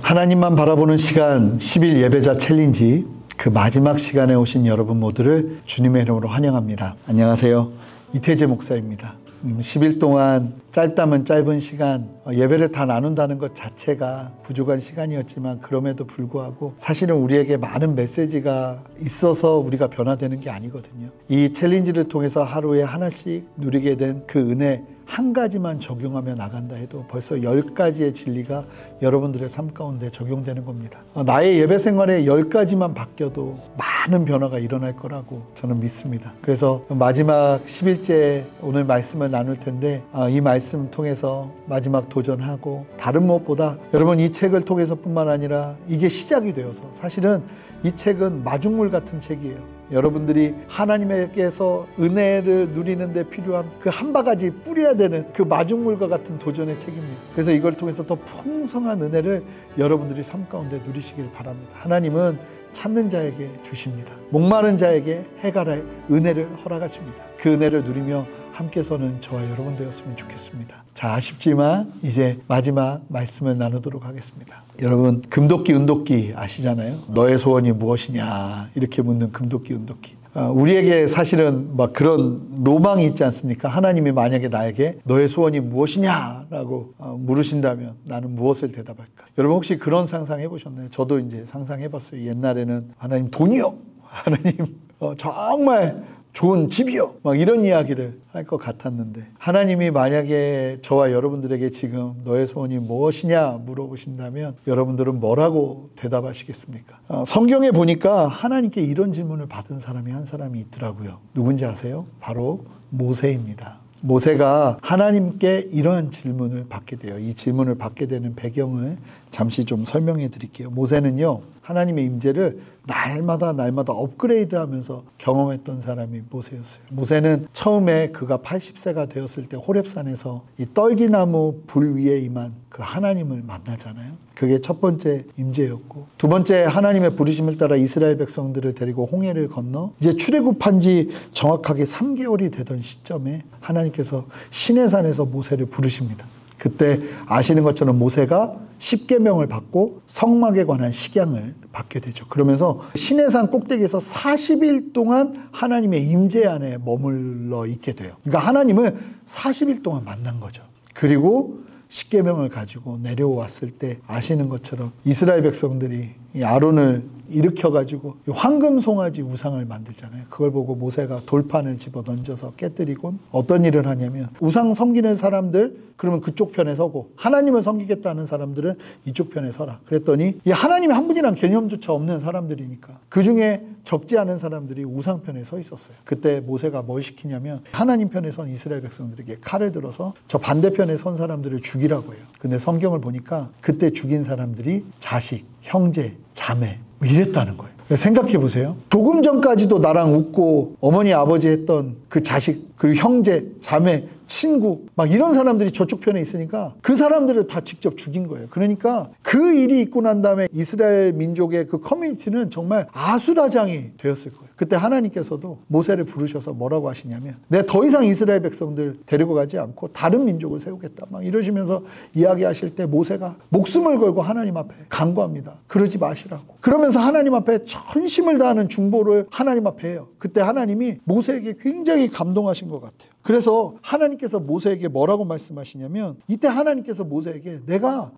하나님만 바라보는 시간 10일 예배자 챌린지, 그 마지막 시간에 오신 여러분 모두를 주님의 이름으로 환영합니다. 안녕하세요. 이태재 목사입니다. 10일 동안 짧다면 짧은 시간 예배를 다 나눈다는 것 자체가 부족한 시간이었지만, 그럼에도 불구하고 사실은 우리에게 많은 메시지가 있어서 우리가 변화되는 게 아니거든요. 이 챌린지를 통해서 하루에 하나씩 누리게 된 그 은혜 한 가지만 적용하며 나간다 해도 벌써 10가지의 진리가 여러분들의 삶 가운데 적용되는 겁니다. 나의 예배 생활에 10가지만 바뀌어도 많은 변화가 일어날 거라고 저는 믿습니다. 그래서 마지막 10일째 오늘 말씀을 나눌 텐데, 이 말씀 통해서 마지막 도전하고, 다른 무엇보다 여러분 이 책을 통해서 뿐만 아니라 이게 시작이 되어서, 사실은 이 책은 마중물 같은 책이에요. 여러분들이 하나님에게서 은혜를 누리는 데 필요한 그 한 바가지 뿌려야 되는 그 마중물과 같은 도전의 책입니다. 그래서 이걸 통해서 더 풍성한 은혜를 여러분들이 삶 가운데 누리시길 바랍니다. 하나님은 찾는 자에게 주십니다. 목마른 자에게 해갈할 은혜를 허락하십니다. 그 은혜를 누리며 함께 서는 저와 여러분 되었으면 좋겠습니다. 자, 아쉽지만 이제 마지막 말씀을 나누도록 하겠습니다. 여러분, 금도끼 은도끼 아시잖아요. 너의 소원이 무엇이냐 이렇게 묻는 금도끼 은도끼. 우리에게 사실은 막 그런 로망이 있지 않습니까? 하나님이 만약에 나에게 너의 소원이 무엇이냐라고 물으신다면 나는 무엇을 대답할까? 여러분 혹시 그런 상상 해보셨나요? 저도 이제 상상해봤어요. 옛날에는 하나님 돈이요, 하나님 정말 좋은 집이요, 막 이런 이야기를 할 것 같았는데, 하나님이 만약에 저와 여러분들에게 지금 너의 소원이 무엇이냐 물어보신다면 여러분들은 뭐라고 대답하시겠습니까? 성경에 보니까 하나님께 이런 질문을 받은 사람이 한 사람이 있더라고요. 누군지 아세요? 바로 모세입니다. 모세가 하나님께 이러한 질문을 받게 돼요. 이 질문을 받게 되는 배경을 잠시 좀 설명해 드릴게요. 모세는요, 하나님의 임재를 날마다 업그레이드하면서 경험했던 사람이 모세였어요. 모세는 처음에 그가 80세가 되었을 때 호렙산에서 이 떨기나무 불 위에 임한 그 하나님을 만나잖아요. 그게 첫 번째 임재였고, 두 번째 하나님의 부르심을 따라 이스라엘 백성들을 데리고 홍해를 건너 이제 출애굽한 지 정확하게 3개월이 되던 시점에 하나님께서 시내산에서 모세를 부르십니다. 그때 아시는 것처럼 모세가 십계명을 받고 성막에 관한 식양을 받게 되죠. 그러면서 시내산 꼭대기에서 40일 동안 하나님의 임재 안에 머물러 있게 돼요. 그러니까 하나님을 40일 동안 만난 거죠. 그리고 십계명을 가지고 내려왔을 때 아시는 것처럼 이스라엘 백성들이 이 아론을 일으켜가지고 황금 송아지 우상을 만들잖아요. 그걸 보고 모세가 돌판을 집어 던져서 깨뜨리곤 어떤 일을 하냐면, 우상 섬기는 사람들 그러면 그쪽 편에 서고, 하나님을 섬기겠다는 사람들은 이쪽 편에 서라. 그랬더니 이 하나님이 한 분이란 개념조차 없는 사람들이니까 그 중에 적지 않은 사람들이 우상 편에 서 있었어요. 그때 모세가 뭘 시키냐면, 하나님 편에 선 이스라엘 백성들에게 칼을 들어서 저 반대편에 선 사람들을 죽이라고 해요. 근데 성경을 보니까 그때 죽인 사람들이 자식, 형제, 자매 이랬다는 거예요. 생각해 보세요. 조금 전까지도 나랑 웃고 어머니 아버지 했던 그 자식, 그리고 형제, 자매, 친구 막 이런 사람들이 저쪽 편에 있으니까 그 사람들을 다 직접 죽인 거예요. 그러니까 그 일이 있고 난 다음에 이스라엘 민족의 그 커뮤니티는 정말 아수라장이 되었을 거예요. 그때 하나님께서도 모세를 부르셔서 뭐라고 하시냐면, 내가 더 이상 이스라엘 백성들 데리고 가지 않고 다른 민족을 세우겠다 막 이러시면서 이야기하실 때 모세가 목숨을 걸고 하나님 앞에 간구합니다. 그러지 마시라고. 그러면서 하나님 앞에 전심을 다하는 중보를 하나님 앞에 해요. 그때 하나님이 모세에게 굉장히 감동하신 것 같아요. 그래서 하나님께서 모세에게 뭐라고 말씀하시냐면, 이때 하나님께서 모세에게 네가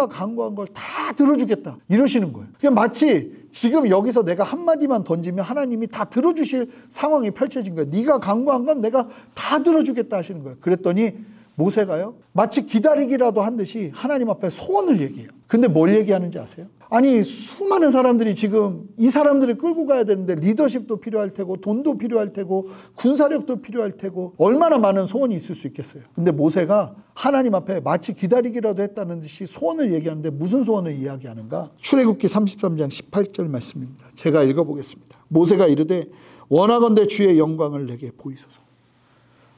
간구한 걸 다 들어주겠다 이러시는 거예요. 그냥 마치 지금 여기서 내가 한마디만 던지면 하나님이 다 들어주실 상황이 펼쳐진 거예요. 네가 간구한 건 내가 다 들어주겠다 하시는 거예요. 그랬더니 모세가요, 마치 기다리기라도 한 듯이 하나님 앞에 소원을 얘기해요. 근데 뭘 얘기하는지 아세요? 아니, 수많은 사람들이 지금 이 사람들을 끌고 가야 되는데 리더십도 필요할 테고 돈도 필요할 테고 군사력도 필요할 테고 얼마나 많은 소원이 있을 수 있겠어요. 근데 모세가 하나님 앞에 마치 기다리기라도 했다는 듯이 소원을 얘기하는데, 무슨 소원을 이야기하는가? 출애굽기 33장 18절 말씀입니다. 제가 읽어보겠습니다. 모세가 이르되 원하건대 주의 영광을 내게 보이소서.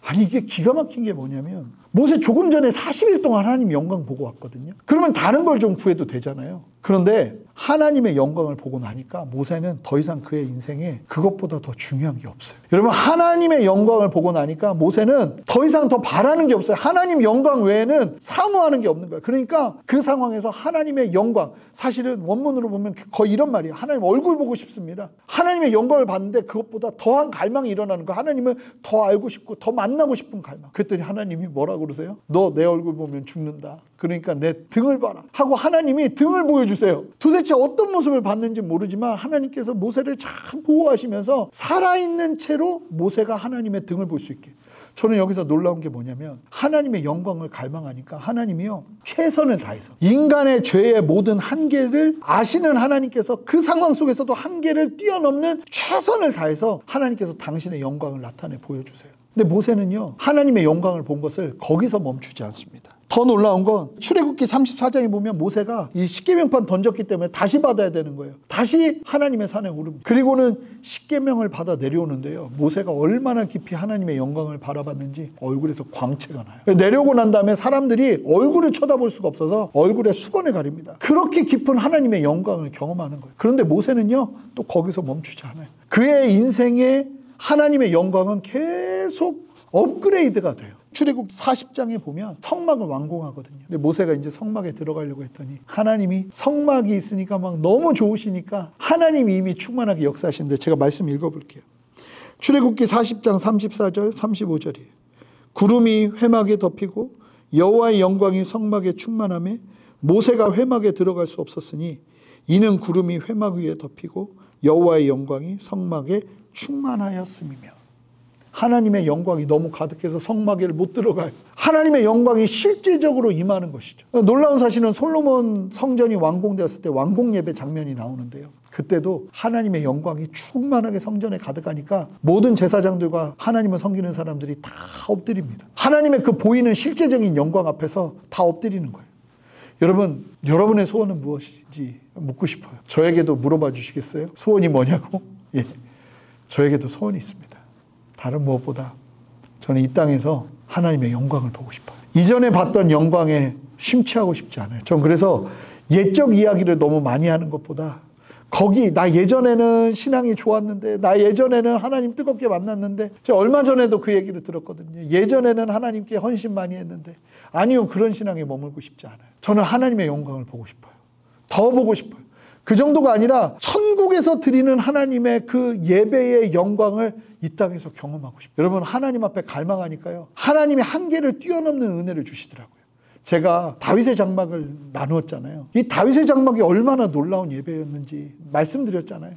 아니, 이게 기가 막힌 게 뭐냐면, 모세 조금 전에 40일 동안 하나님 영광 보고 왔거든요. 그러면 다른 걸 좀 구해도 되잖아요. 그런데 하나님의 영광을 보고 나니까 모세는 더 이상 그의 인생에 그것보다 더 중요한 게 없어요. 여러분, 하나님의 영광을 보고 나니까 모세는 더 이상 더 바라는 게 없어요. 하나님 영광 외에는 사모하는 게 없는 거예요. 그러니까 그 상황에서 하나님의 영광, 사실은 원문으로 보면 거의 이런 말이에요. 하나님 얼굴 보고 싶습니다. 하나님의 영광을 봤는데 그것보다 더한 갈망이 일어나는 거예요. 하나님을 더 알고 싶고 더 만나고 싶은 갈망. 그랬더니 하나님이 뭐라고 그러세요? 너 내 얼굴 보면 죽는다. 그러니까 내 등을 봐라 하고 하나님이 등을 보여주세요. 도대체 어떤 모습을 봤는지 모르지만 하나님께서 모세를 잘 보호하시면서 살아있는 채로 모세가 하나님의 등을 볼 수 있게. 저는 여기서 놀라운 게 뭐냐면 하나님의 영광을 갈망하니까 하나님이요 최선을 다해서 인간의 죄의 모든 한계를 아시는 하나님께서 그 상황 속에서도 한계를 뛰어넘는 최선을 다해서 하나님께서 당신의 영광을 나타내 보여주세요. 근데 모세는요 하나님의 영광을 본 것을 거기서 멈추지 않습니다. 더 놀라운 건 출애굽기 34장에 보면 모세가 이 십계명판 던졌기 때문에 다시 받아야 되는 거예요. 다시 하나님의 산에 오릅니다. 그리고는 십계명을 받아 내려오는데요. 모세가 얼마나 깊이 하나님의 영광을 바라봤는지 얼굴에서 광채가 나요. 내려오고 난 다음에 사람들이 얼굴을 쳐다볼 수가 없어서 얼굴에 수건을 가립니다. 그렇게 깊은 하나님의 영광을 경험하는 거예요. 그런데 모세는요 또 거기서 멈추지 않아요. 그의 인생에 하나님의 영광은 계속 업그레이드가 돼요. 출애굽 40장에 보면 성막을 완공하거든요. 근데 모세가 이제 성막에 들어가려고 했더니 하나님이 성막이 있으니까 막 너무 좋으시니까 하나님이 이미 충만하게 역사하시는데 제가 말씀 읽어볼게요. 출애굽기 40장 34절 35절이에요. 구름이 회막에 덮이고 여호와의 영광이 성막에 충만하며 모세가 회막에 들어갈 수 없었으니 이는 구름이 회막 위에 덮이고 여호와의 영광이 성막에 충만하였음이며. 하나님의 영광이 너무 가득해서 성막에 못 들어가요. 하나님의 영광이 실제적으로 임하는 것이죠. 놀라운 사실은 솔로몬 성전이 완공되었을 때 완공 예배 장면이 나오는데요. 그때도 하나님의 영광이 충만하게 성전에 가득하니까 모든 제사장들과 하나님을 섬기는 사람들이 다 엎드립니다. 하나님의 그 보이는 실제적인 영광 앞에서 다 엎드리는 거예요. 여러분, 여러분의 소원은 무엇인지 묻고 싶어요. 저에게도 물어봐 주시겠어요? 소원이 뭐냐고? 예, 저에게도 소원이 있습니다. 다른 무엇보다 저는 이 땅에서 하나님의 영광을 보고 싶어요. 이전에 봤던 영광에 심취하고 싶지 않아요. 전 그래서 옛적 이야기를 너무 많이 하는 것보다 거기 나 예전에는 신앙이 좋았는데 나 예전에는 하나님 뜨겁게 만났는데 제가 얼마 전에도 그 얘기를 들었거든요. 예전에는 하나님께 헌신 많이 했는데 아니요, 그런 신앙에 머물고 싶지 않아요. 저는 하나님의 영광을 보고 싶어요. 더 보고 싶어요. 그 정도가 아니라 천국에서 드리는 하나님의 그 예배의 영광을 이 땅에서 경험하고 싶어요. 여러분, 하나님 앞에 갈망하니까요 하나님이 한계를 뛰어넘는 은혜를 주시더라고요. 제가 다윗의 장막을 나누었잖아요. 이 다윗의 장막이 얼마나 놀라운 예배였는지 말씀드렸잖아요.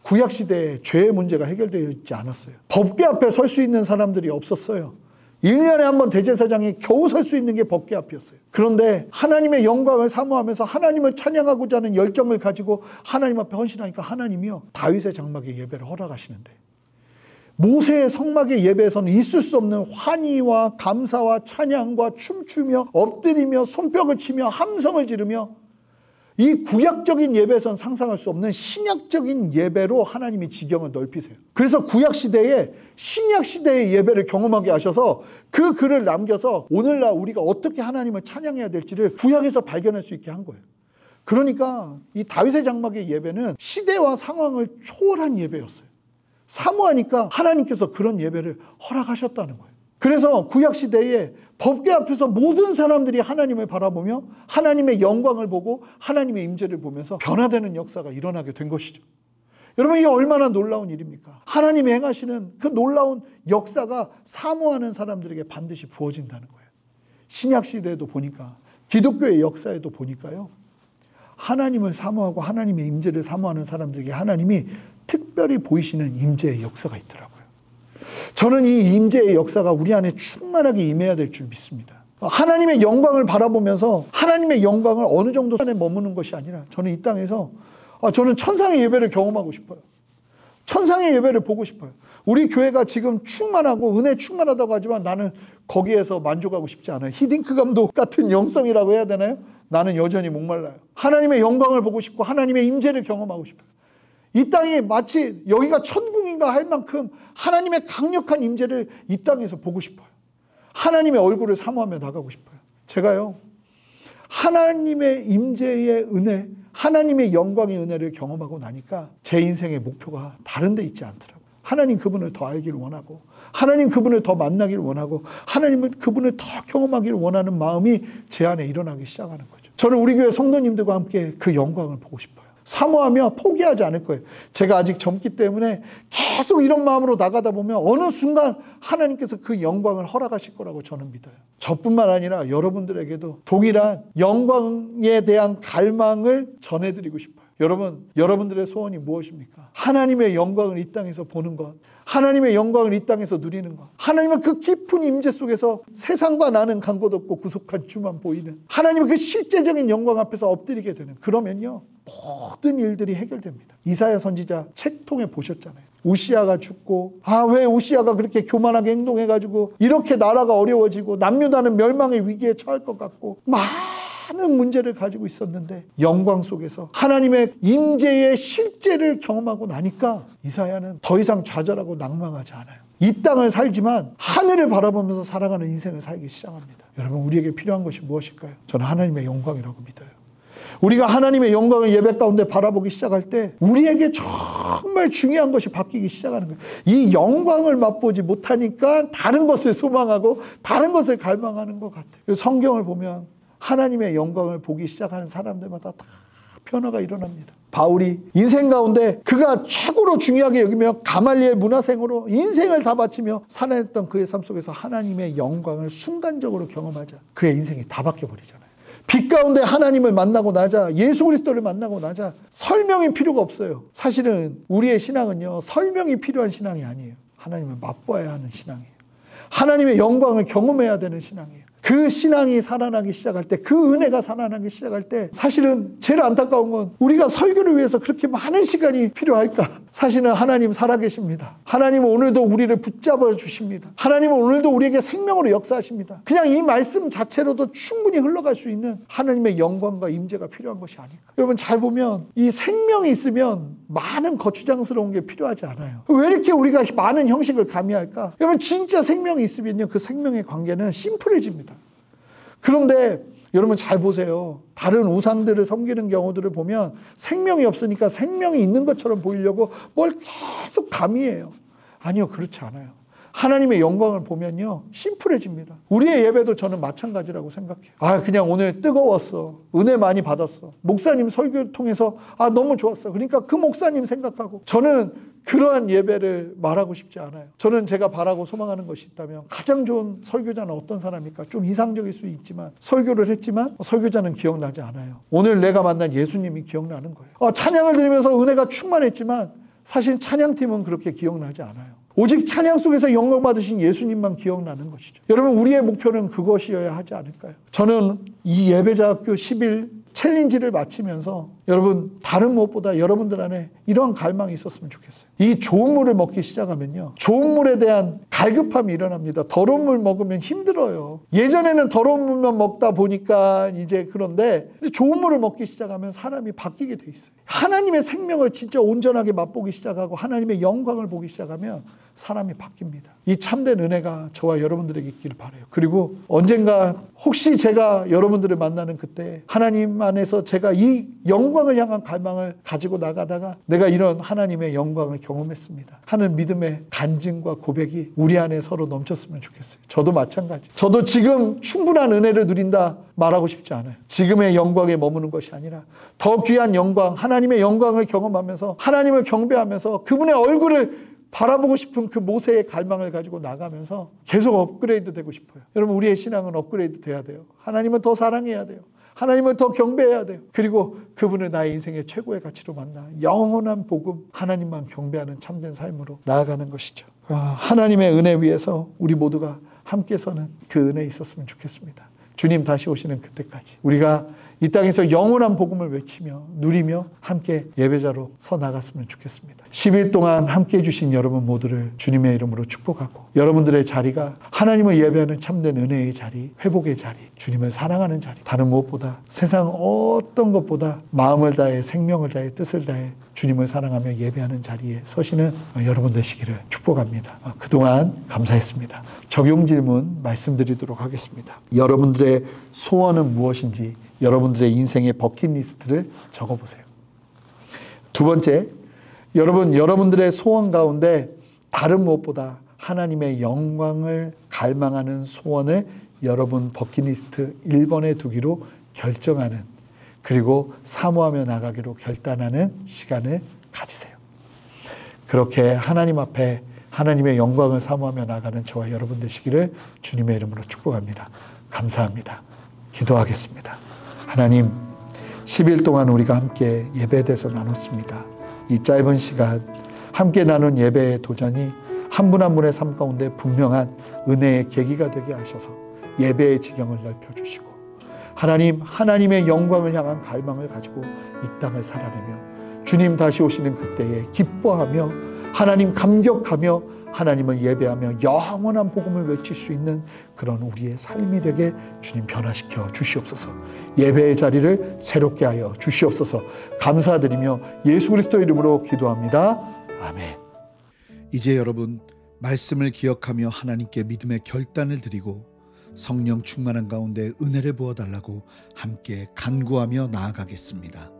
구약시대에 죄의 문제가 해결되어 있지 않았어요. 법궤 앞에 설 수 있는 사람들이 없었어요. 1년에 한 번 대제사장이 겨우 설 수 있는 게 법궤 앞이었어요. 그런데 하나님의 영광을 사모하면서 하나님을 찬양하고자 하는 열정을 가지고 하나님 앞에 헌신하니까 하나님이요 다윗의 장막의 예배를 허락하시는데, 모세의 성막의 예배에서는 있을 수 없는 환희와 감사와 찬양과 춤추며 엎드리며 손뼉을 치며 함성을 지르며 이 구약적인 예배에서는 상상할 수 없는 신약적인 예배로 하나님이 지경을 넓히세요. 그래서 구약시대에 신약시대의 예배를 경험하게 하셔서 그 글을 남겨서 오늘날 우리가 어떻게 하나님을 찬양해야 될지를 구약에서 발견할 수 있게 한 거예요. 그러니까 이 다윗의 장막의 예배는 시대와 상황을 초월한 예배였어요. 사모하니까 하나님께서 그런 예배를 허락하셨다는 거예요. 그래서 구약시대에 법궤 앞에서 모든 사람들이 하나님을 바라보며 하나님의 영광을 보고 하나님의 임재를 보면서 변화되는 역사가 일어나게 된 것이죠. 여러분, 이게 얼마나 놀라운 일입니까? 하나님이 행하시는 그 놀라운 역사가 사모하는 사람들에게 반드시 부어진다는 거예요. 신약시대에도 보니까, 기독교의 역사에도 보니까요, 하나님을 사모하고 하나님의 임재를 사모하는 사람들에게 하나님이 특별히 보이시는 임재의 역사가 있더라고요. 저는 이 임재의 역사가 우리 안에 충만하게 임해야 될 줄 믿습니다. 하나님의 영광을 바라보면서 하나님의 영광을 어느 정도 선에 머무는 것이 아니라 저는 이 땅에서 저는 천상의 예배를 경험하고 싶어요. 천상의 예배를 보고 싶어요. 우리 교회가 지금 충만하고 은혜 충만하다고 하지만 나는 거기에서 만족하고 싶지 않아요. 히딩크 감독 같은 영성이라고 해야 되나요? 나는 여전히 목말라요. 하나님의 영광을 보고 싶고 하나님의 임재를 경험하고 싶어요. 이 땅이 마치 여기가 천국인가 할 만큼 하나님의 강력한 임재를 이 땅에서 보고 싶어요. 하나님의 얼굴을 사모하며 나가고 싶어요. 제가요, 하나님의 임재의 은혜, 하나님의 영광의 은혜를 경험하고 나니까 제 인생의 목표가 다른 데 있지 않더라고요. 하나님 그분을 더 알기를 원하고, 하나님 그분을 더 만나기를 원하고, 하나님은 그분을 더 경험하기를 원하는 마음이 제 안에 일어나기 시작하는 거죠. 저는 우리 교회 성도님들과 함께 그 영광을 보고 싶어요. 사모하며 포기하지 않을 거예요. 제가 아직 젊기 때문에 계속 이런 마음으로 나가다 보면 어느 순간 하나님께서 그 영광을 허락하실 거라고 저는 믿어요. 저뿐만 아니라 여러분들에게도 동일한 영광에 대한 갈망을 전해드리고 싶어요. 여러분들의 소원이 무엇입니까? 하나님의 영광을 이 땅에서 보는 것, 하나님의 영광을 이 땅에서 누리는 것, 하나님의 그 깊은 임재 속에서 세상과 나는 간 곳 없고 구속한 주만 보이는 하나님의 그 실제적인 영광 앞에서 엎드리게 되는, 그러면요 모든 일들이 해결됩니다. 이사야 선지자 책 통해 보셨잖아요. 우시아가 죽고, 왜 우시아가 그렇게 교만하게 행동해가지고 이렇게 나라가 어려워지고 남유다는 멸망의 위기에 처할 것 같고 많은 문제를 가지고 있었는데, 영광 속에서 하나님의 임재의 실제를 경험하고 나니까 이사야는 더 이상 좌절하고 낭망하지 않아요. 이 땅을 살지만 하늘을 바라보면서 살아가는 인생을 살기 시작합니다. 여러분, 우리에게 필요한 것이 무엇일까요? 저는 하나님의 영광이라고 믿어요. 우리가 하나님의 영광을 예배 가운데 바라보기 시작할 때 우리에게 정말 중요한 것이 바뀌기 시작하는 거예요. 이 영광을 맛보지 못하니까 다른 것을 소망하고 다른 것을 갈망하는 것 같아요. 성경을 보면 하나님의 영광을 보기 시작하는 사람들마다 다 변화가 일어납니다. 바울이 인생 가운데 그가 최고로 중요하게 여기며 가말리엘 문화생으로 인생을 다 바치며 살아냈던 그의 삶 속에서 하나님의 영광을 순간적으로 경험하자 그의 인생이 다 바뀌어버리잖아요. 빛 가운데 하나님을 만나고 나자, 예수 그리스도를 만나고 나자 설명이 필요가 없어요. 사실은 우리의 신앙은요, 설명이 필요한 신앙이 아니에요. 하나님을 맛봐야 하는 신앙이에요. 하나님의 영광을 경험해야 되는 신앙이에요. 그 신앙이 살아나기 시작할 때, 그 은혜가 살아나기 시작할 때, 사실은 제일 안타까운 건 우리가 설교를 위해서 그렇게 많은 시간이 필요할까? 사실은 하나님 살아계십니다. 하나님은 오늘도 우리를 붙잡아 주십니다. 하나님은 오늘도 우리에게 생명으로 역사하십니다. 그냥 이 말씀 자체로도 충분히 흘러갈 수 있는 하나님의 영광과 임재가 필요한 것이 아닐까? 여러분, 잘 보면 이 생명이 있으면 많은 거추장스러운 게 필요하지 않아요. 왜 이렇게 우리가 많은 형식을 가미할까? 여러분, 진짜 생명이 있으면요, 그 생명의 관계는 심플해집니다. 그런데 여러분 잘 보세요. 다른 우상들을 섬기는 경우들을 보면 생명이 없으니까 생명이 있는 것처럼 보이려고 뭘 계속 가미해요. 아니요, 그렇지 않아요. 하나님의 영광을 보면요, 심플해집니다. 우리의 예배도 저는 마찬가지라고 생각해요. 그냥 오늘 뜨거웠어. 은혜 많이 받았어. 목사님 설교 통해서 너무 좋았어. 그러니까 그 목사님 생각하고, 저는 그러한 예배를 말하고 싶지 않아요. 저는 제가 바라고 소망하는 것이 있다면 가장 좋은 설교자는 어떤 사람입니까? 좀 이상적일 수 있지만, 설교를 했지만 설교자는 기억나지 않아요. 오늘 내가 만난 예수님이 기억나는 거예요. 찬양을 드리면서 은혜가 충만했지만 사실 찬양팀은 그렇게 기억나지 않아요. 오직 찬양 속에서 영광 받으신 예수님만 기억나는 것이죠. 여러분, 우리의 목표는 그것이어야 하지 않을까요? 저는 이 예배자학교 10일 챌린지를 마치면서 여러분, 다른 무엇보다 여러분들 안에 이러한 갈망이 있었으면 좋겠어요. 이 좋은 물을 먹기 시작하면요, 좋은 물에 대한 갈급함이 일어납니다. 더러운 물 먹으면 힘들어요. 예전에는 더러운 물만 먹다 보니까 이제 그런데 좋은 물을 먹기 시작하면 사람이 바뀌게 돼 있어요. 하나님의 생명을 진짜 온전하게 맛보기 시작하고 하나님의 영광을 보기 시작하면 사람이 바뀝니다. 이 참된 은혜가 저와 여러분들에게 있기를 바라요. 그리고 언젠가 혹시 제가 여러분들을 만나는 그때 하나님 안에서 제가 이 영광을 향한 갈망을 가지고 나가다가 내가 이런 하나님의 영광을 경험했습니다 하는 믿음의 간증과 고백이 우리 안에 서로 넘쳤으면 좋겠어요. 저도 마찬가지. 저도 지금 충분한 은혜를 누린다 말하고 싶지 않아요. 지금의 영광에 머무는 것이 아니라 더 귀한 영광, 하나님의 영광을 경험하면서 하나님을 경배하면서 그분의 얼굴을 바라보고 싶은 그 모세의 갈망을 가지고 나가면서 계속 업그레이드 되고 싶어요. 여러분, 우리의 신앙은 업그레이드 돼야 돼요. 하나님을 더 사랑해야 돼요. 하나님을 더 경배해야 돼요. 그리고 그분을 나의 인생의 최고의 가치로 만나 영원한 복음, 하나님만 경배하는 참된 삶으로 나아가는 것이죠. 하나님의 은혜 위에서 우리 모두가 함께 서는 그 은혜 있었으면 좋겠습니다. 주님 다시 오시는 그때까지 우리가 이 땅에서 영원한 복음을 외치며 누리며 함께 예배자로 서 나갔으면 좋겠습니다. 10일 동안 함께 해주신 여러분 모두를 주님의 이름으로 축복하고, 여러분들의 자리가 하나님을 예배하는 참된 은혜의 자리, 회복의 자리, 주님을 사랑하는 자리, 다른 무엇보다 세상 어떤 것보다 마음을 다해 생명을 다해 뜻을 다해 주님을 사랑하며 예배하는 자리에 서시는 여러분 되시기를 축복합니다. 그동안 감사했습니다. 적용 질문 말씀드리도록 하겠습니다. 여러분들의 소원은 무엇인지 여러분들의 인생의 버킷리스트를 적어보세요. 두 번째, 여러분들의 소원 가운데 다른 무엇보다 하나님의 영광을 갈망하는 소원을 여러분 버킷리스트 1번에 두기로 결정하는, 그리고 사모하며 나가기로 결단하는 시간을 가지세요. 그렇게 하나님 앞에 하나님의 영광을 사모하며 나가는 저와 여러분 되시기를 주님의 이름으로 축복합니다. 감사합니다. 기도하겠습니다. 하나님, 10일 동안 우리가 함께 예배에 대해서 나눴습니다. 이 짧은 시간 함께 나눈 예배의 도전이 한 분 한 분의 삶 가운데 분명한 은혜의 계기가 되게 하셔서 예배의 지경을 넓혀주시고, 하나님, 하나님의 영광을 향한 갈망을 가지고 이 땅을 살아내며 주님 다시 오시는 그때에 기뻐하며 하나님 감격하며 하나님을 예배하며 영원한 복음을 외칠 수 있는 그런 우리의 삶이 되게 주님 변화시켜 주시옵소서. 예배의 자리를 새롭게 하여 주시옵소서. 감사드리며 예수 그리스도 이름으로 기도합니다. 아멘. 이제 여러분, 말씀을 기억하며 하나님께 믿음의 결단을 드리고 성령 충만한 가운데 은혜를 부어달라고 함께 간구하며 나아가겠습니다.